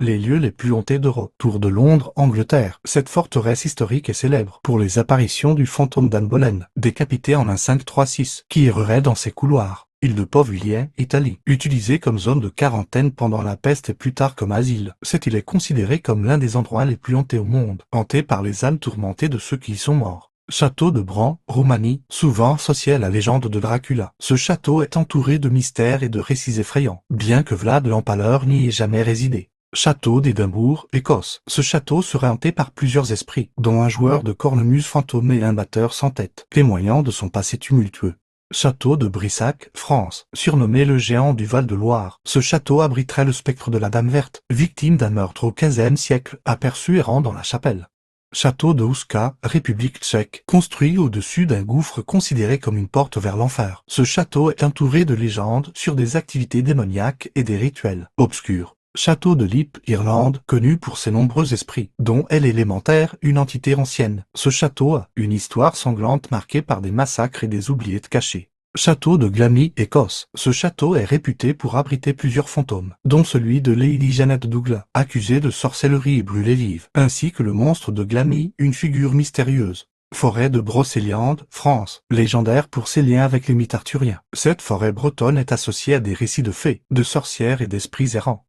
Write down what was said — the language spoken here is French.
Les lieux les plus hantés d'Europe. Tour de Londres, Angleterre. Cette forteresse historique est célèbre pour les apparitions du fantôme d'Anne Boleyn, décapité en 1536, qui errerait dans ses couloirs. Île de Poveglia, Italie. Utilisée comme zone de quarantaine pendant la peste et plus tard comme asile, cette île est considérée comme l'un des endroits les plus hantés au monde, hanté par les âmes tourmentées de ceux qui y sont morts. Château de Bran, Roumanie, souvent associé à la légende de Dracula. Ce château est entouré de mystères et de récits effrayants, bien que Vlad l'Empaleur n'y ait jamais résidé. Château d'Édimbourg, Écosse. Ce château serait hanté par plusieurs esprits, dont un joueur de cornemuse fantôme et un batteur sans tête, témoignant de son passé tumultueux. Château de Brissac, France. Surnommé le géant du Val-de-Loire, ce château abriterait le spectre de la Dame Verte, victime d'un meurtre au XVe siècle, aperçu errant dans la chapelle. Château de Houska, République tchèque, construit au-dessus d'un gouffre considéré comme une porte vers l'enfer. Ce château est entouré de légendes sur des activités démoniaques et des rituels obscurs. Château de Lippe, Irlande, connu pour ses nombreux esprits, dont est l'élémentaire, une entité ancienne. Ce château a une histoire sanglante marquée par des massacres et des oubliettes cachées. Château de Glammy, Écosse. Ce château est réputé pour abriter plusieurs fantômes, dont celui de Lady Janet Douglas, accusée de sorcellerie et brûlée vive, ainsi que le monstre de Glammy, une figure mystérieuse. Forêt de Brocéliande, France, légendaire pour ses liens avec les mythes arthuriens. Cette forêt bretonne est associée à des récits de fées, de sorcières et d'esprits errants.